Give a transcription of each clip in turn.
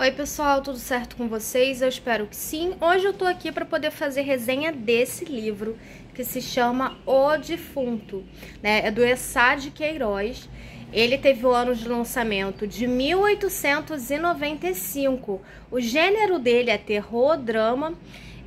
Oi pessoal, tudo certo com vocês? Eu espero que sim. Hoje eu tô aqui para poder fazer resenha desse livro que se chama O Defunto, né? É do Eça de Queiroz. Ele teve o ano de lançamento de 1895. O gênero dele é terror, drama,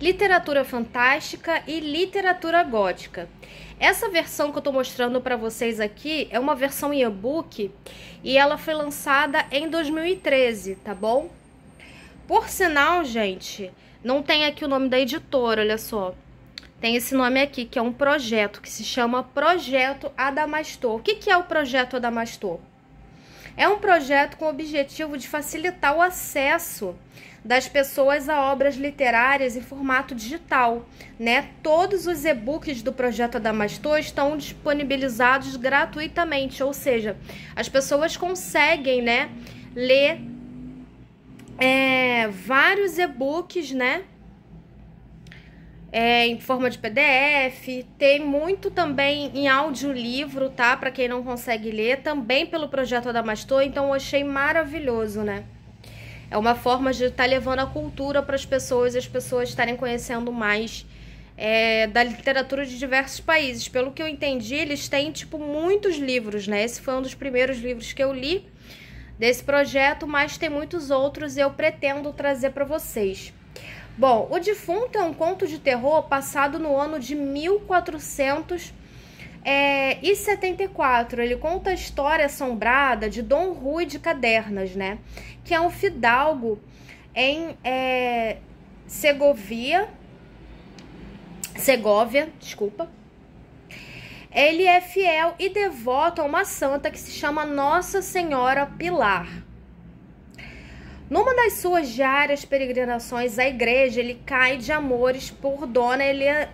literatura fantástica e literatura gótica. Essa versão que eu tô mostrando para vocês aqui é uma versão em e-book e ela foi lançada em 2013, tá bom? Por sinal, gente, não tem aqui o nome da editora, olha só. Tem esse nome aqui, que é um projeto, que se chama Projeto Adamastor. O que é o Projeto Adamastor? É um projeto com o objetivo de facilitar o acesso das pessoas a obras literárias em formato digital, né? Todos os e-books do Projeto Adamastor estão disponibilizados gratuitamente, ou seja, as pessoas conseguem, né, ler vários e-books, né? Em forma de PDF, tem muito também em audiolivro, tá? Para quem não consegue ler, também pelo Projeto Adamastor, então eu achei maravilhoso, né? É uma forma de estar levando a cultura para as pessoas e as pessoas estarem conhecendo mais da literatura de diversos países. Pelo que eu entendi, eles têm, tipo, muitos livros, né? Esse foi um dos primeiros livros que eu li desse projeto, mas tem muitos outros e eu pretendo trazer para vocês. Bom, O Defunto é um conto de terror passado no ano de 1474. Ele conta a história assombrada de Dom Rui de Cadernas, né? Que é um fidalgo em Segóvia, desculpa. Ele é fiel e devoto a uma santa que se chama Nossa Senhora Pilar. Numa das suas diárias peregrinações à igreja, ele cai de amores por Dona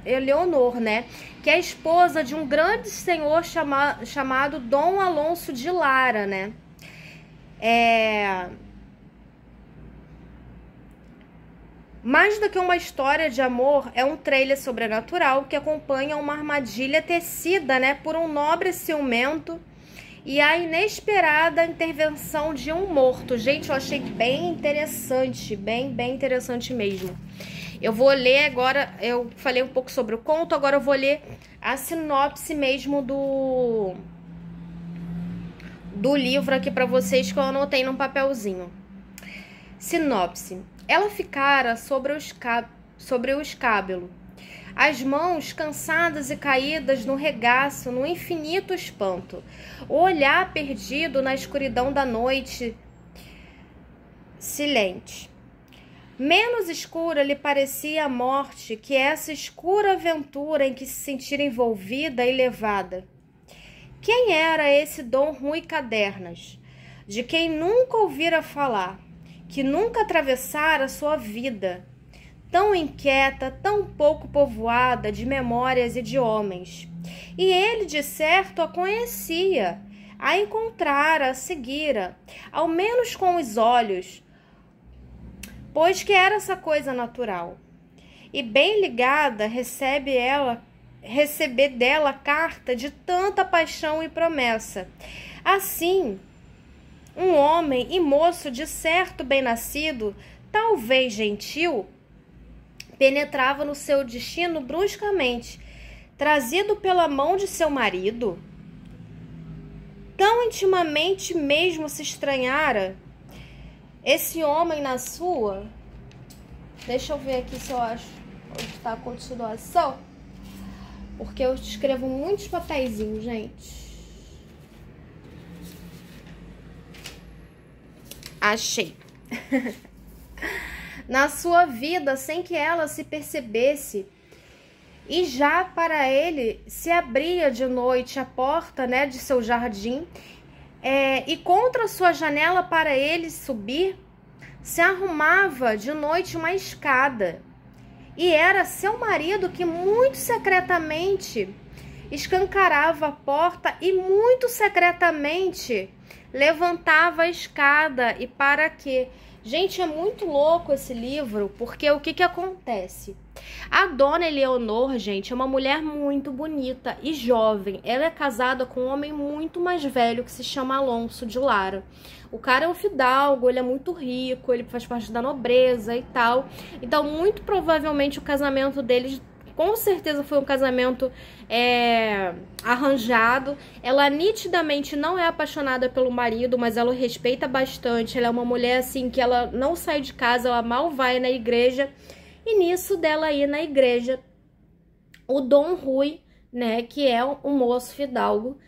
Eleonor, né? Que é a esposa de um grande senhor chamado Dom Alonso de Lara, né? Mais do que uma história de amor, é um trailer sobrenatural que acompanha uma armadilha tecida, né, por um nobre ciumento e a inesperada intervenção de um morto. Gente, eu achei bem interessante, bem interessante mesmo. Eu vou ler agora, eu falei um pouco sobre o conto, agora eu vou ler a sinopse mesmo do livro aqui para vocês, que eu anotei num papelzinho. Sinopse. Ela ficara sobre o escábulo, as mãos cansadas e caídas no regaço, no infinito espanto, o olhar perdido na escuridão da noite silente. Menos escura lhe parecia a morte que essa escura aventura em que se sentira envolvida e levada. Quem era esse Dom Rui Cadernas, de quem nunca ouvira falar, que nunca atravessara sua vida, tão inquieta, tão pouco povoada de memórias e de homens? E ele, de certo, a conhecia, a encontrara, a seguira, ao menos com os olhos, pois que era essa coisa natural. E bem ligada receber dela carta de tanta paixão e promessa. Assim, um homem e moço de certo bem-nascido, talvez gentil, penetrava no seu destino bruscamente, trazido pela mão de seu marido. Tão intimamente mesmo se estranhara esse homem na sua... Deixa eu ver aqui se eu acho onde está a continuação, porque eu escrevo muitos papeizinhos, gente. Achei. Na sua vida, sem que ela se percebesse, e já para ele se abria de noite a porta, né, de seu jardim, e contra sua janela para ele subir, se arrumava de noite uma escada, e era seu marido que muito secretamente escancarava a porta e muito secretamente levantava a escada. E para quê? Gente, é muito louco esse livro, porque o que acontece? A dona Eleonor, gente, é uma mulher muito bonita e jovem. Ela é casada com um homem muito mais velho que se chama Alonso de Lara. O cara é um fidalgo, ele é muito rico, ele faz parte da nobreza e tal. Então, muito provavelmente o casamento deles com certeza foi um casamento arranjado. Ela nitidamente não é apaixonada pelo marido, mas ela o respeita bastante. Ela é uma mulher assim que ela não sai de casa, ela mal vai na igreja. E nisso dela ir na igreja, o Dom Rui, né, que é um moço fidalgo,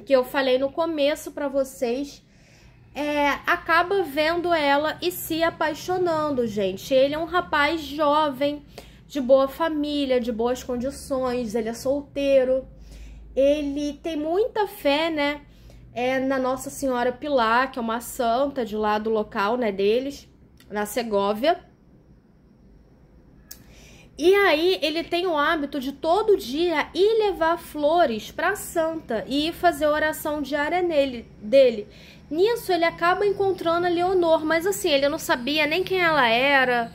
que eu falei no começo pra vocês, acaba vendo ela e se apaixonando, gente. Ele é um rapaz jovem, de boa família, de boas condições, ele é solteiro, ele tem muita fé, né, na Nossa Senhora Pilar, que é uma santa de lá do local, né, deles, na Segóvia. E aí ele tem o hábito de todo dia ir levar flores pra santa e ir fazer oração diária dele. Nisso ele acaba encontrando a Leonor, mas assim, ele não sabia nem quem ela era,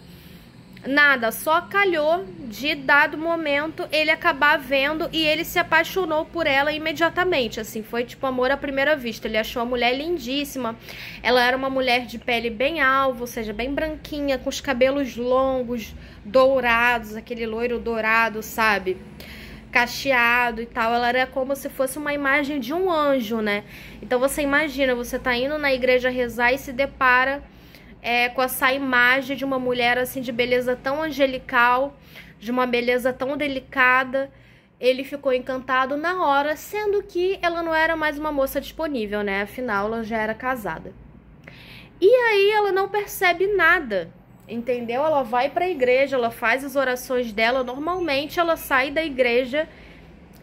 nada, só calhou de dado momento ele acabar vendo e ele se apaixonou por ela imediatamente, assim, foi tipo amor à primeira vista. Ele achou a mulher lindíssima, ela era uma mulher de pele bem alva, ou seja, bem branquinha, com os cabelos longos, dourados, aquele loiro dourado, sabe, cacheado e tal. Ela era como se fosse uma imagem de um anjo, né? Então você imagina, você tá indo na igreja rezar e se depara com essa imagem de uma mulher assim de beleza tão angelical, de uma beleza tão delicada. Ele ficou encantado na hora, sendo que ela não era mais uma moça disponível, né? Afinal, ela já era casada. E aí ela não percebe nada, entendeu? Ela vai para a igreja, ela faz as orações dela, normalmente ela sai da igreja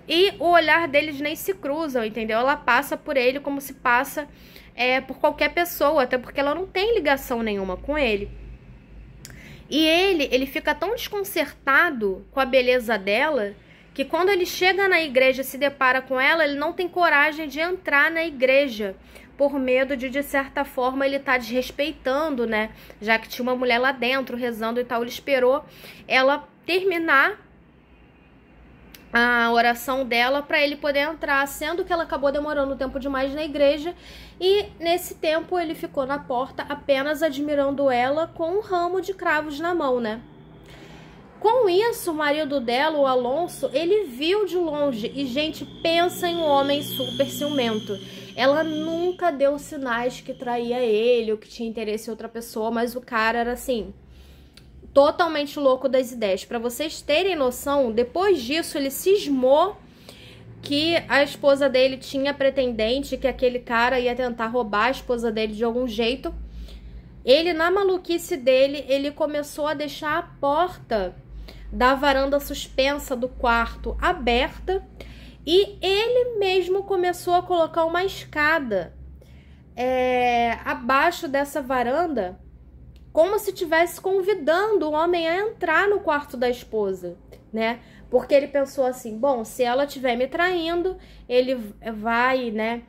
e o olhar deles nem se cruzam, entendeu? Ela passa por ele como se passa por qualquer pessoa, até porque ela não tem ligação nenhuma com ele. E ele fica tão desconcertado com a beleza dela, que quando ele chega na igreja e se depara com ela, ele não tem coragem de entrar na igreja, por medo de certa forma, ele tá desrespeitando, né? Já que tinha uma mulher lá dentro rezando e tal, ele esperou ela terminar a oração dela para ele poder entrar, sendo que ela acabou demorando tempo demais na igreja, e nesse tempo ele ficou na porta apenas admirando ela com um ramo de cravos na mão, né? Com isso, o marido dela, o Alonso, ele viu de longe, e gente, pensa em um homem super ciumento. Ela nunca deu sinais que traía ele ou que tinha interesse em outra pessoa, mas o cara era assim, totalmente louco das ideias. Para vocês terem noção, depois disso ele cismou que a esposa dele tinha pretendente, que aquele cara ia tentar roubar a esposa dele de algum jeito. Ele, na maluquice dele, ele começou a deixar a porta da varanda suspensa do quarto aberta, e ele mesmo começou a colocar uma escada abaixo dessa varanda, como se estivesse convidando o homem a entrar no quarto da esposa, né? Porque ele pensou assim, bom, se ela estiver me traindo, ele vai, né,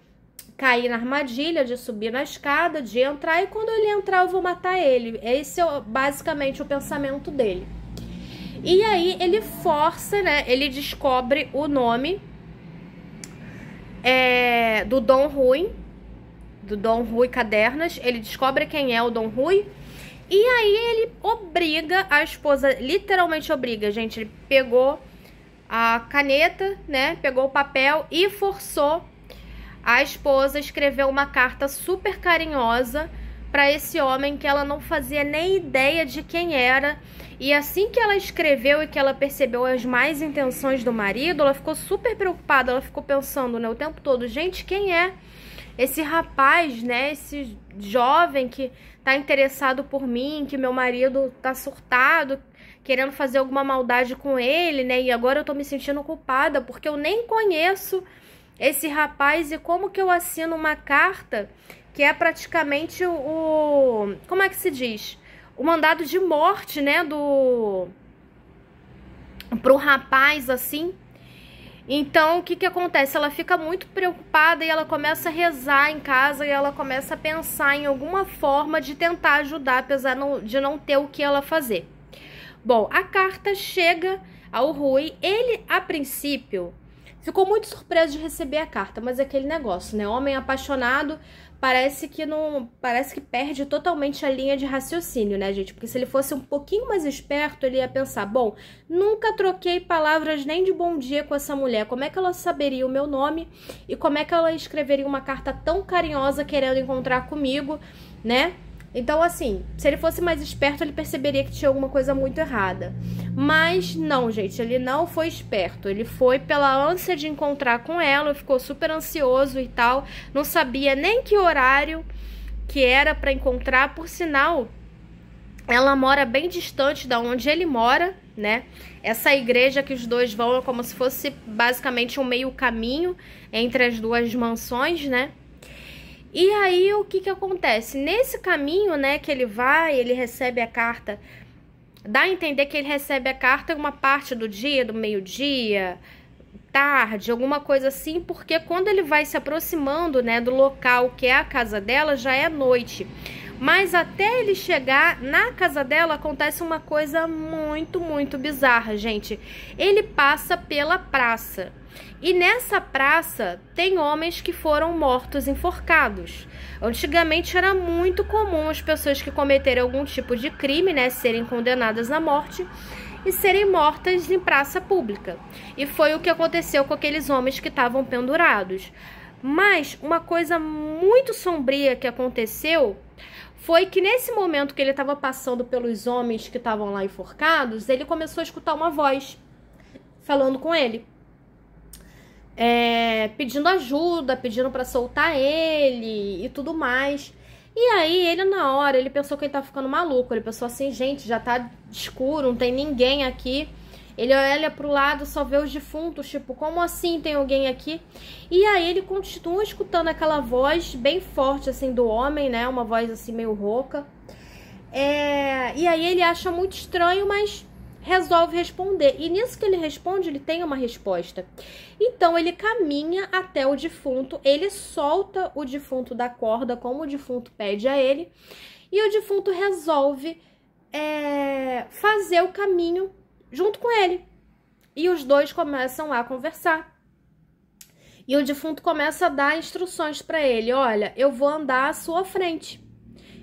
cair na armadilha de subir na escada, de entrar, e quando ele entrar eu vou matar ele. Esse é basicamente o pensamento dele. E aí ele força, né, ele descobre o nome do Dom Rui Cadernas, ele descobre quem é o Dom Rui. E aí ele obriga a esposa, literalmente obriga, gente. Ele pegou a caneta, né, pegou o papel e forçou a esposa a escrever uma carta super carinhosa para esse homem que ela não fazia nem ideia de quem era. E assim que ela escreveu e que ela percebeu as más intenções do marido, ela ficou super preocupada. Ela ficou pensando, né, o tempo todo, gente, quem é esse rapaz, né, esse jovem que tá interessado por mim, que meu marido tá surtado, querendo fazer alguma maldade com ele, né, e agora eu tô me sentindo culpada porque eu nem conheço esse rapaz, e como que eu assino uma carta que é praticamente como é que se diz? O mandado de morte, né, pro rapaz, assim. Então, o que que acontece? Ela fica muito preocupada e ela começa a rezar em casa, e ela começa a pensar em alguma forma de tentar ajudar, apesar de não ter o que ela fazer. Bom, a carta chega ao Rui. Ele, a princípio, ficou muito surpreso de receber a carta, mas é aquele negócio, né? Homem apaixonado parece que perde totalmente a linha de raciocínio, né, gente? Porque se ele fosse um pouquinho mais esperto, ele ia pensar, bom, nunca troquei palavras nem de bom dia com essa mulher. Como é que ela saberia o meu nome? E como é que ela escreveria uma carta tão carinhosa querendo encontrar comigo, né? Então, assim, se ele fosse mais esperto, ele perceberia que tinha alguma coisa muito errada. Mas não, gente, ele não foi esperto. Ele foi pela ânsia de encontrar com ela, ficou super ansioso e tal. Não sabia nem que horário que era para encontrar. Por sinal, ela mora bem distante da onde ele mora, né? Essa igreja que os dois vão é como se fosse basicamente um meio caminho entre as duas mansões, né? E aí, o que acontece? Nesse caminho, né, que ele vai, ele recebe a carta, dá a entender que ele recebe a carta em uma parte do dia, do meio-dia, tarde, alguma coisa assim, porque quando ele vai se aproximando, né, do local que é a casa dela, já é noite. Mas até ele chegar na casa dela, acontece uma coisa muito, muito bizarra, gente. Ele passa pela praça. E nessa praça tem homens que foram mortos enforcados. Antigamente era muito comum as pessoas que cometeram algum tipo de crime, né, serem condenadas à morte e serem mortas em praça pública. E foi o que aconteceu com aqueles homens que estavam pendurados. Mas uma coisa muito sombria que aconteceu foi que nesse momento que ele estava passando pelos homens que estavam lá enforcados, ele começou a escutar uma voz falando com ele. Pedindo ajuda, pedindo pra soltar ele e tudo mais. E aí ele na hora, ele pensou que ele tá ficando maluco. Ele pensou assim, gente, já tá escuro, não tem ninguém aqui. Ele olha pro lado, só vê os defuntos, tipo, como assim tem alguém aqui? E aí ele continua escutando aquela voz bem forte assim do homem, né? Uma voz assim meio rouca. E aí ele acha muito estranho, mas resolve responder. E nisso que ele responde, ele tem uma resposta. Então ele caminha até o defunto, ele solta o defunto da corda, como o defunto pede a ele, e o defunto resolve fazer o caminho junto com ele. E os dois começam a conversar. E o defunto começa a dar instruções para ele. Olha, eu vou andar à sua frente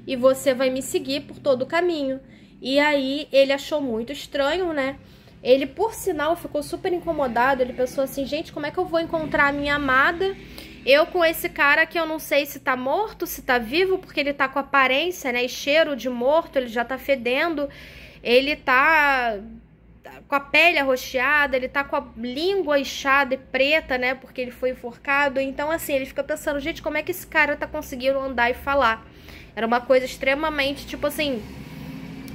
e você vai me seguir por todo o caminho. E aí ele achou muito estranho, né? Ele, por sinal, ficou super incomodado. Ele pensou assim, gente, como é que eu vou encontrar a minha amada? Eu com esse cara que eu não sei se tá morto, se tá vivo, porque ele tá com aparência, né? E cheiro de morto, ele já tá fedendo. Ele tá com a pele arroxeada, ele tá com a língua inchada e preta, né? Porque ele foi enforcado. Então, assim, ele fica pensando, gente, como é que esse cara tá conseguindo andar e falar? Era uma coisa extremamente, tipo assim,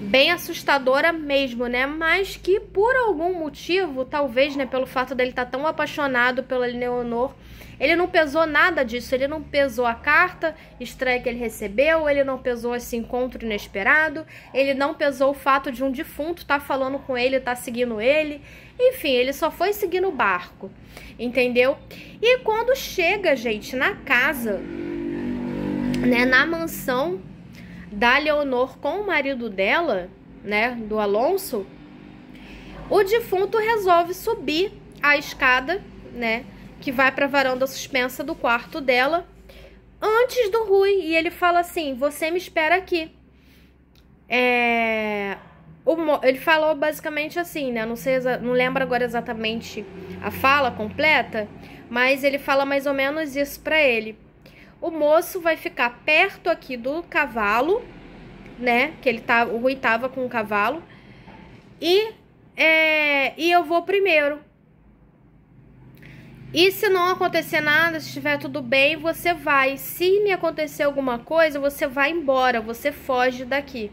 bem assustadora mesmo, né? Mas que por algum motivo, talvez, né, pelo fato dele estar tão apaixonado pela Leonor, ele não pesou nada disso. Ele não pesou a carta estranha que ele recebeu, ele não pesou esse encontro inesperado, ele não pesou o fato de um defunto estar falando com ele, estar seguindo ele. Enfim, ele só foi seguindo o barco, entendeu? E quando chega, gente, na casa, né, na mansão da Leonor com o marido dela, né, do Alonso, o defunto resolve subir a escada, né, que vai para a varanda suspensa do quarto dela, antes do Rui. E ele fala assim, você me espera aqui. Ele falou basicamente assim, né, não lembro agora exatamente a fala completa, mas ele fala mais ou menos isso para ele. O moço vai ficar perto aqui do cavalo, né? Que o Rui tava com o cavalo. E eu vou primeiro. E se não acontecer nada, se estiver tudo bem, você vai. Se me acontecer alguma coisa, você vai embora, você foge daqui.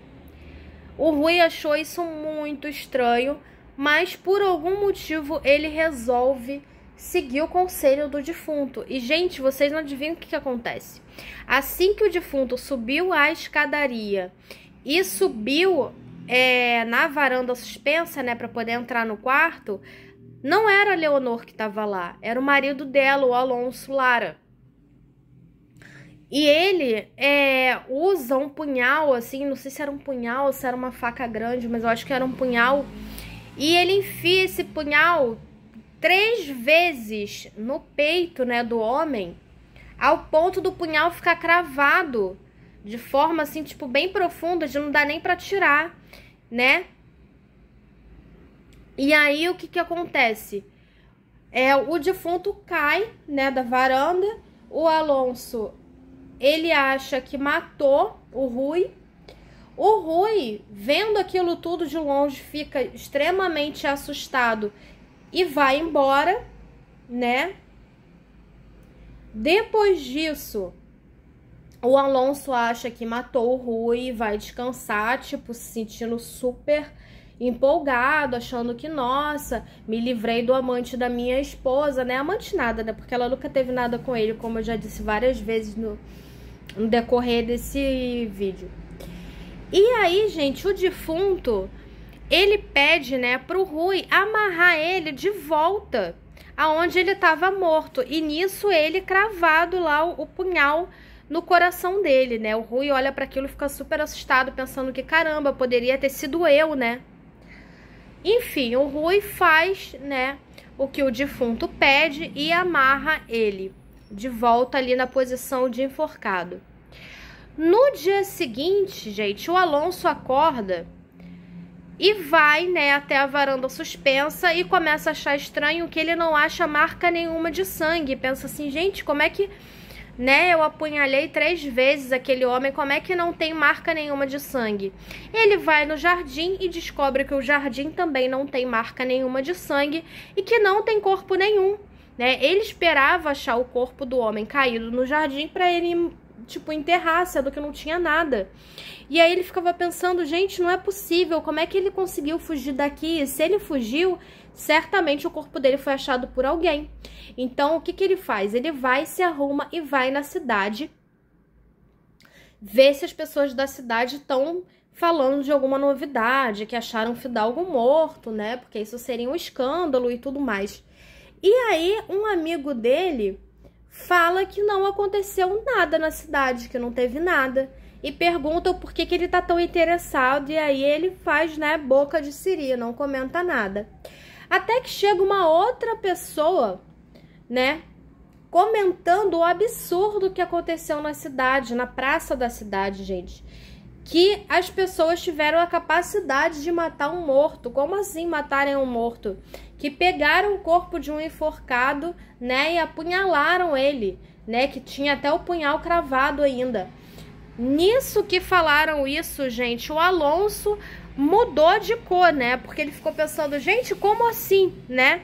O Rui achou isso muito estranho, mas por algum motivo ele resolve seguir o conselho do defunto. E, gente, vocês não adivinham o que acontece. Assim que o defunto subiu a escadaria e subiu na varanda suspensa, né, para poder entrar no quarto, não era a Leonor que estava lá, era o marido dela, o Alonso Lara. E ele usa um punhal, assim, não sei se era um punhal ou se era uma faca grande, mas eu acho que era um punhal. E ele enfia esse punhal 3 vezes no peito, né, do homem, ao ponto do punhal ficar cravado de forma, assim, tipo, bem profunda, de não dar nem pra tirar, né? E aí, o que que acontece? O defunto cai, né, da varanda. O Alonso, ele acha que matou o Rui. O Rui, vendo aquilo tudo de longe, fica extremamente assustado e vai embora, né? Depois disso, o Alonso acha que matou o Rui e vai descansar, tipo, se sentindo super empolgado, achando que, nossa, me livrei do amante da minha esposa, né? Amante nada, né? Porque ela nunca teve nada com ele, como eu já disse várias vezes no decorrer desse vídeo. E aí, gente, o defunto, ele pede, né, pro Rui amarrar ele de volta aonde ele estava morto. E nisso ele cravado lá o punhal no coração dele, né? O Rui olha para aquilo e fica super assustado, pensando que, caramba, poderia ter sido eu, né? Enfim, o Rui faz, né, o que o defunto pede e amarra ele de volta ali na posição de enforcado. No dia seguinte, gente, o Alonso acorda e vai, né, até a varanda suspensa e começa a achar estranho que ele não acha marca nenhuma de sangue. Pensa assim, gente, como é que, né, eu apunhalei 3 vezes aquele homem, como é que não tem marca nenhuma de sangue? Ele vai no jardim e descobre que o jardim também não tem marca nenhuma de sangue e que não tem corpo nenhum, né? Ele esperava achar o corpo do homem caído no jardim para ele, tipo, enterrar, sendo que não tinha nada. E aí ele ficava pensando, gente, não é possível, como é que ele conseguiu fugir daqui? Se ele fugiu, certamente o corpo dele foi achado por alguém. Então, o que que ele faz? Ele vai, se arruma e vai na cidade ver se as pessoas da cidade estão falando de alguma novidade, que acharam o fidalgo morto, né? Porque isso seria um escândalo e tudo mais. E aí, um amigo dele fala que não aconteceu nada na cidade, que não teve nada. E pergunta por que que ele tá tão interessado. E aí ele faz, né, boca de siri, não comenta nada. Até que chega uma outra pessoa, né, comentando o absurdo que aconteceu na cidade, na praça da cidade, gente. Que as pessoas tiveram a capacidade de matar um morto. Como assim matarem um morto? Que pegaram o corpo de um enforcado, né, e apunhalaram ele, né, que tinha até o punhal cravado ainda. Nisso que falaram isso, gente, o Alonso mudou de cor, né? Porque ele ficou pensando, gente, como assim, né?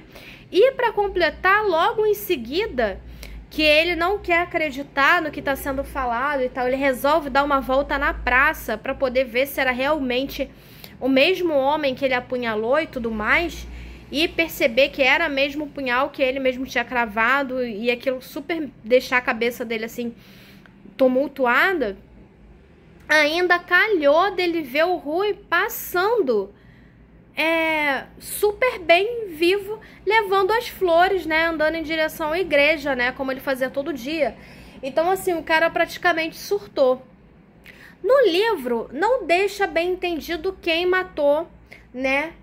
E para completar, logo em seguida, que ele não quer acreditar no que está sendo falado e tal, ele resolve dar uma volta na praça para poder ver se era realmente o mesmo homem que ele apunhalou e tudo mais, e perceber que era mesmo o punhal que ele mesmo tinha cravado, e aquilo super deixar a cabeça dele assim tumultuada. Ainda calhou dele ver o Rui passando super bem vivo, levando as flores, né, andando em direção à igreja, né, como ele fazia todo dia. Então, assim, o cara praticamente surtou. No livro, não deixa bem entendido quem matou, né,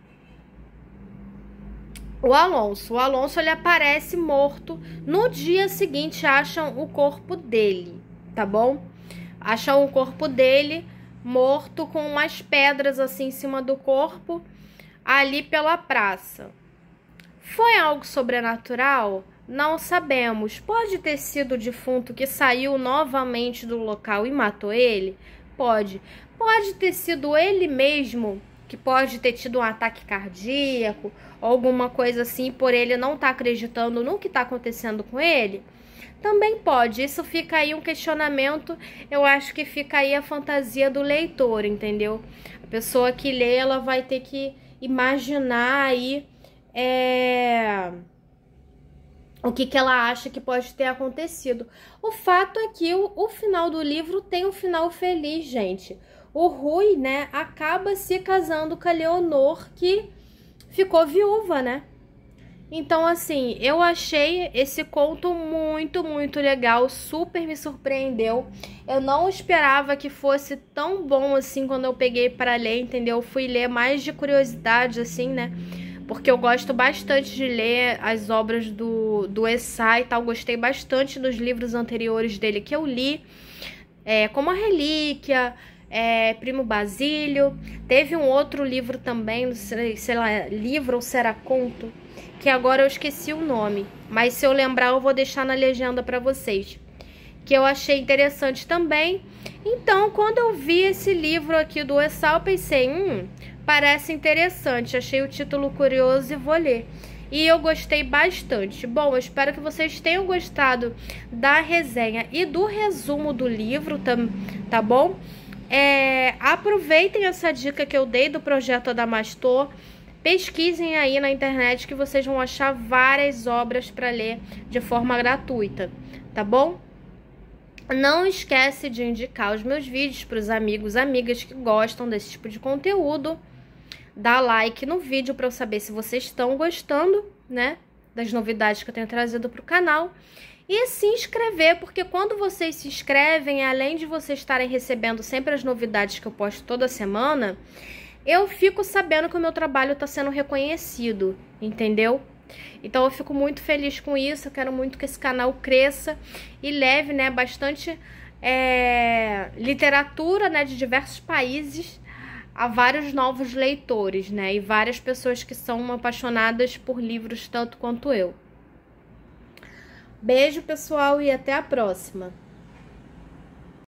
o Alonso. O Alonso, ele aparece morto. No dia seguinte, acham o corpo dele, tá bom? Acham o corpo dele morto com umas pedras assim em cima do corpo, ali pela praça. Foi algo sobrenatural? Não sabemos. Pode ter sido o defunto que saiu novamente do local e matou ele? Pode. Pode ter sido ele mesmo, que pode ter tido um ataque cardíaco, alguma coisa assim, por ele não estar acreditando no que está acontecendo com ele? Também pode. Isso fica aí um questionamento. Eu acho que fica aí a fantasia do leitor, entendeu? A pessoa que lê, ela vai ter que imaginar aí o que ela acha que pode ter acontecido. O fato é que o final do livro tem um final feliz, gente. O Rui, né, acaba se casando com a Leonor, que ficou viúva, né? Então, assim, eu achei esse conto muito legal, super me surpreendeu. Eu não esperava que fosse tão bom assim quando eu peguei para ler, entendeu? Eu fui ler mais de curiosidade, assim, né? Porque eu gosto bastante de ler as obras do Essai e tal. Gostei bastante dos livros anteriores dele que eu li, como A Relíquia, Primo Basílio. Teve um outro livro também, não sei lá, livro ou será conto, que agora eu esqueci o nome, mas se eu lembrar eu vou deixar na legenda para vocês, que eu achei interessante também. Então, quando eu vi esse livro aqui do Essai, eu pensei, parece interessante, achei o título curioso e vou ler. E eu gostei bastante. Bom, eu espero que vocês tenham gostado da resenha e do resumo do livro, tá bom? Aproveitem essa dica que eu dei do projeto Adamastor. Pesquisem aí na internet que vocês vão achar várias obras para ler de forma gratuita, tá bom? Não esquece de indicar os meus vídeos para os amigos, amigas que gostam desse tipo de conteúdo. Dá like no vídeo para eu saber se vocês estão gostando, né, das novidades que eu tenho trazido para o canal. E se inscrever, porque quando vocês se inscrevem, além de vocês estarem recebendo sempre as novidades que eu posto toda semana, eu fico sabendo que o meu trabalho está sendo reconhecido, entendeu? Então eu fico muito feliz com isso, eu quero muito que esse canal cresça e leve, né, bastante literatura, né, de diversos países a vários novos leitores, né, e várias pessoas que são apaixonadas por livros tanto quanto eu. Beijo, pessoal, e até a próxima!